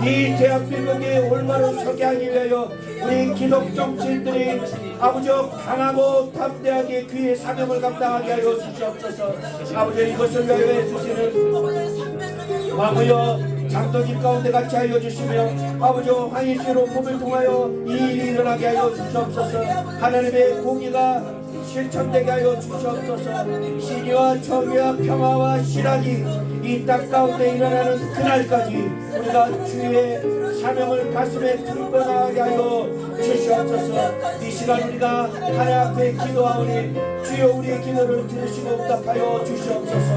이 대한민국이 올바로 서게 하기 위하여 우리 기독 정치인들이 아버지 강하고 담대하게 그의 사명을 감당하게 하여 주시옵소서. 아버지, 이것을 위하여 애쓰시는 왕후여 장로님 가운데 같이 하여 주시며 아버지, 황희시로 품을 통하여 이 일이 일어나게 하여 주시옵소서. 하나님의 공의가 실천되게 하여 주시옵소서. 신의와 정의와 평화와 실학이 이 땅 가운데 일어나는 그날까지 우리가 주의 사명을 가슴에 들고 나가게 하여 주시옵소서. 이 시간 우리가 하나님 앞에 기도하오니 주여 우리의 기도를 들으시고 응답하여 주시옵소서.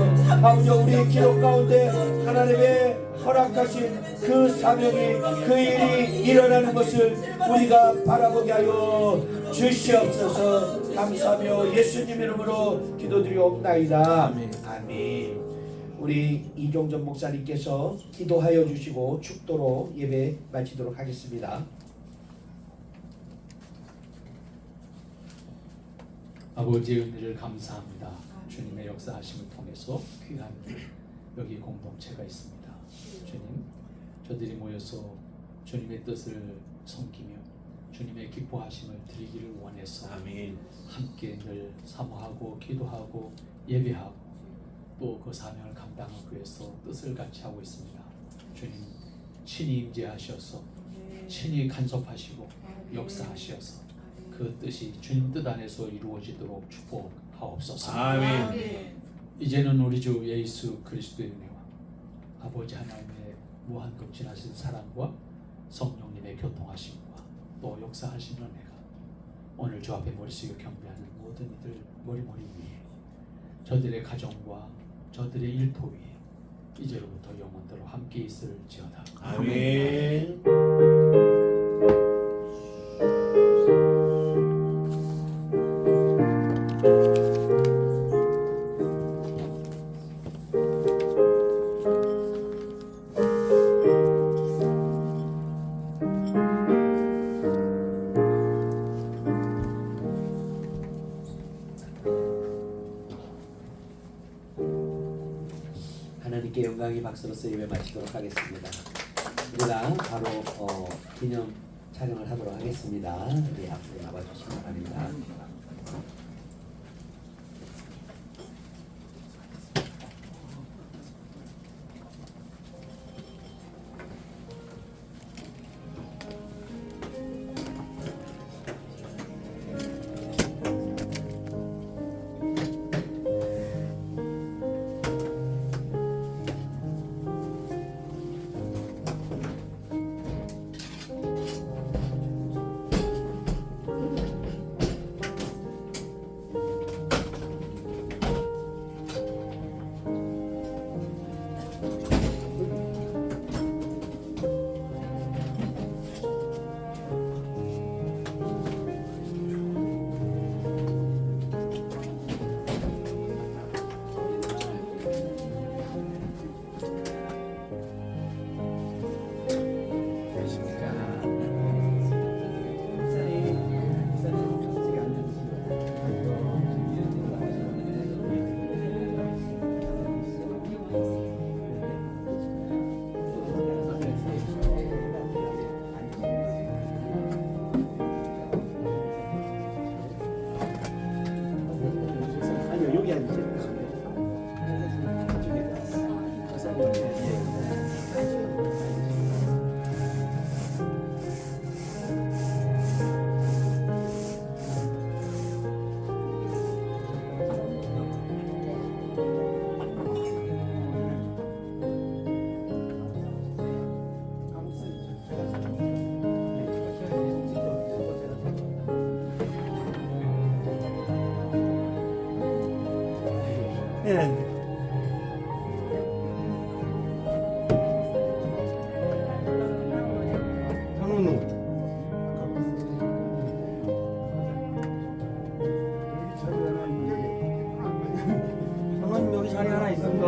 아버지, 우리의 기도 가운데 하나님의 허락하신 그 사명이 그 일이 일어나는 것을 우리가 바라보게 하여 주시옵소서. 감사하며 예수님 이름으로 기도드리옵나이다. 아멘. 우리 이종전 목사님께서 기도하여 주시고 축도로 예배 마치도록 하겠습니다. 아버지의 은혜를 감사합니다. 주님의 역사하심을 통해서 귀한 여기 공동체가 있습니다. 주님, 저들이 모여서 주님의 뜻을 섬기며 주님의 기뻐하심을 드리기를 원해서 아멘. 함께 늘 사모하고 기도하고 예배하고 또 그 사명을 감당하기 위해서 뜻을 같이 하고 있습니다. 주님 친히 임재하셔서 친히 간섭하시고 역사하셔서 그 뜻이 주님 뜻 안에서 이루어지도록 축복하옵소서. 아멘. 이제는 우리 주 예수 그리스도의 은혜와 아버지 하나님의 무한급진하신 사랑과 성령님의 교통하심과 또 역사하신 은혜가 오늘 주 앞에 머리 숙여 경배하는 모든 이들 머리머리 위에 저들의 가정과 저들의 일터 위에 이제로부터 영원토록 함께 있을지어다. 아멘. 하나님께 영광이 박수로서 예배 마치도록 하겠습니다. 우리가 바로 기념 촬영을 하도록 하겠습니다. 우리 앞으로 나와주시기 바랍니다. 장로님 여기 자리 하나 있습니다.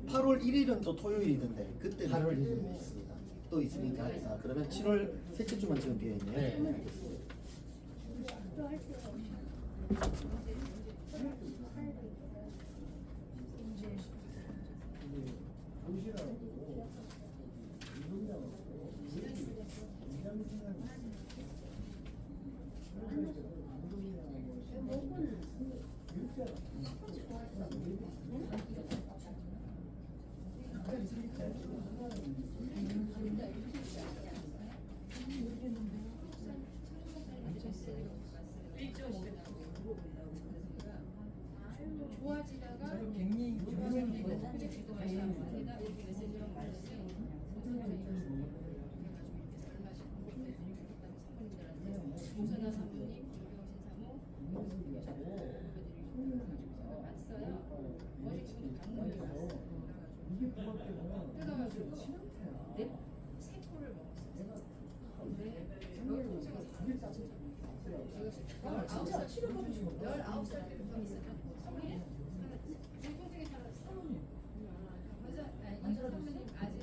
8월 1일은 또 토요일이던데 그때 8월 1일. 있습니다. 또 있으니까 그러면 7월 셋째 주만 지금 되어 있네요. 네. 알겠습니다. 좋아지다가 갱리 지도 마시고 제가 이렇게 메시지를 말했어요. 조선아 사모님, 김병신 사모, 왔어요. 어제 지금 강물이 왔어요. 뜯어가지고 세 포를 먹었어요. 근데 여기 통째가 4일까지 제가 19살 치료받으시고 19살 때 병이 있었거든요. 사모님? 우리 통째에 살았어요. 사모님? 그래서 이 사모님 아직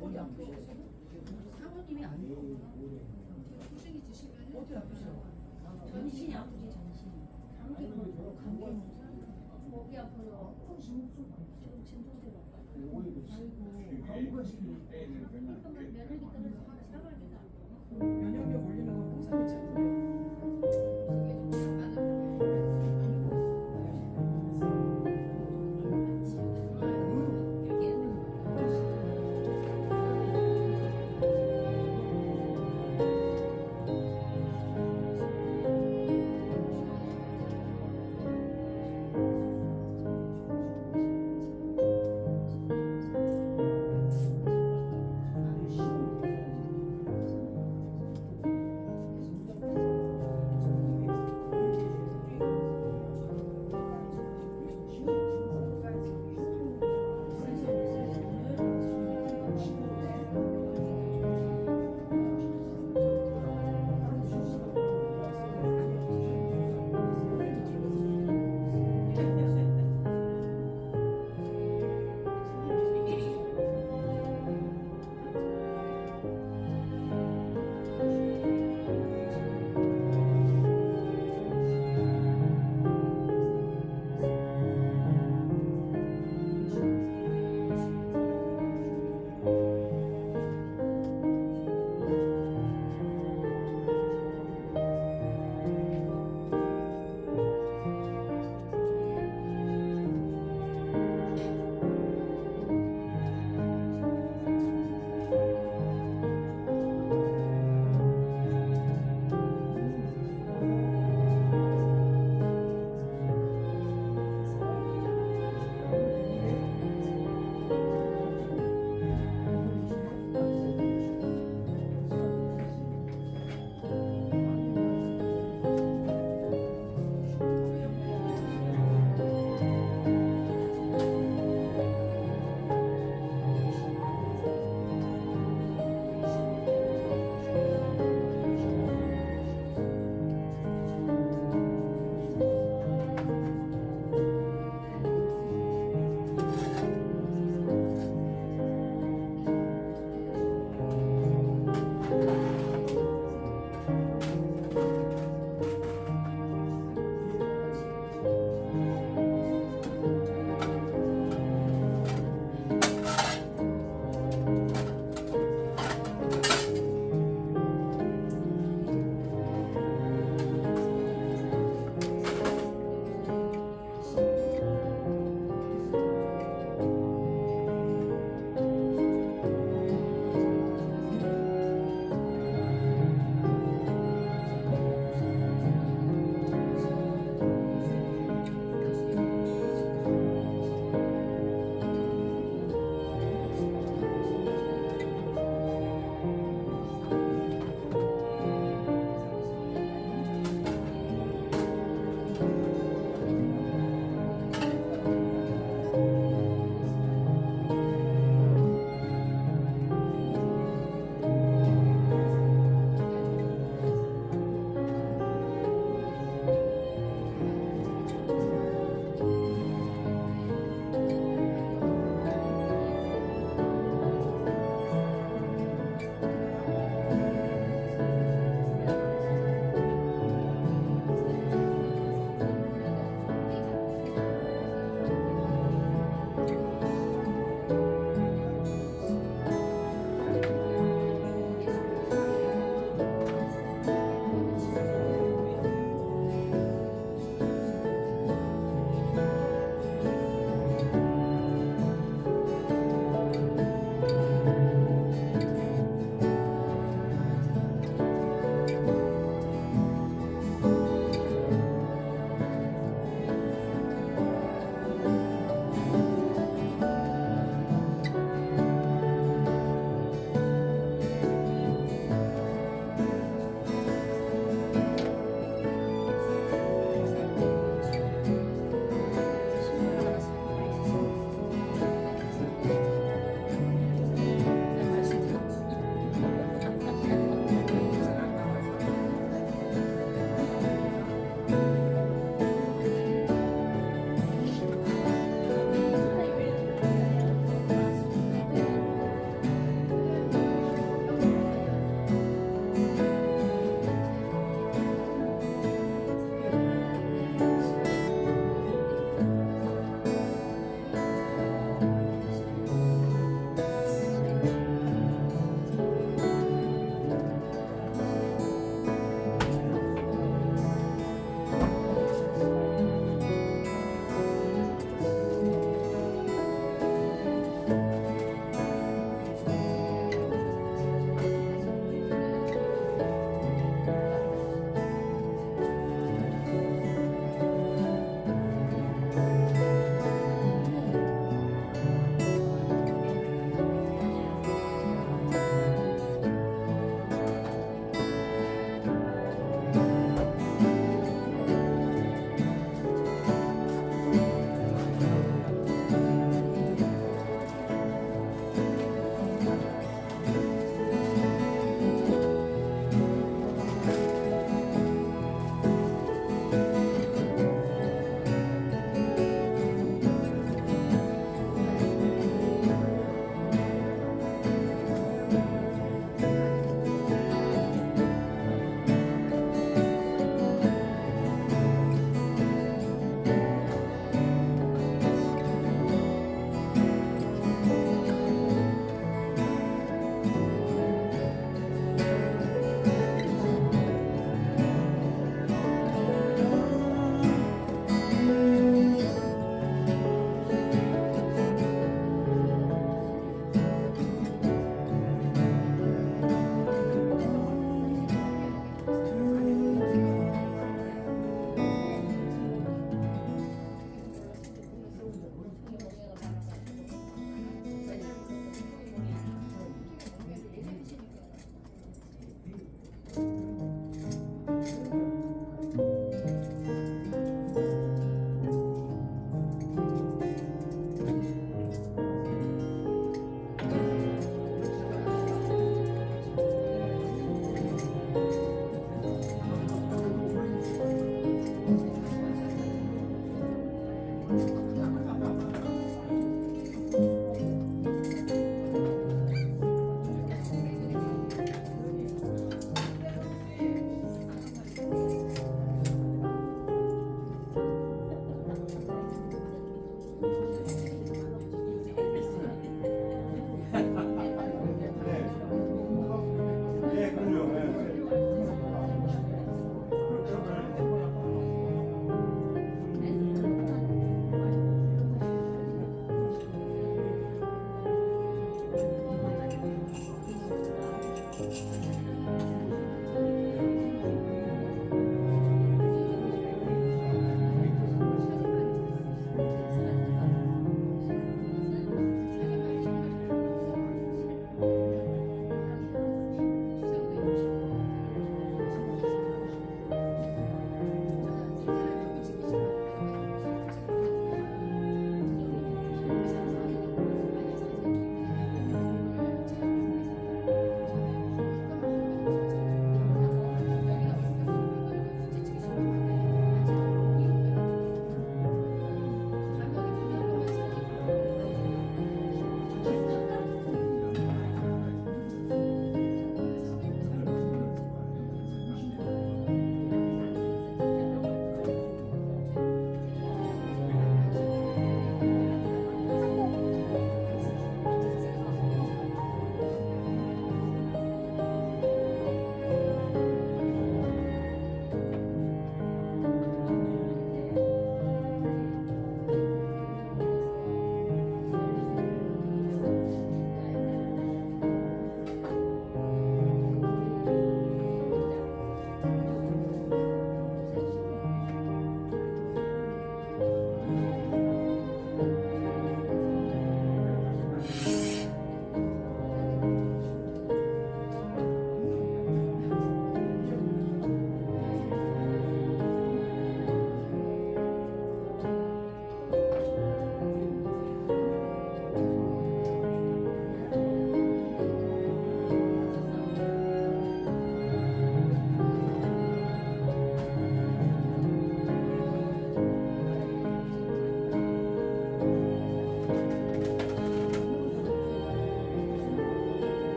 어디 아프셨어요? 사모님이 아니고 통증이 드시면 어디 아프셔? 전신이 아프지 전신이. 감기 목이 아파서 지금 진통제가 면역이 떨어져서 샤워를 해도 안 돼요. 면역력 올리는 건 홍삼이 최고예요.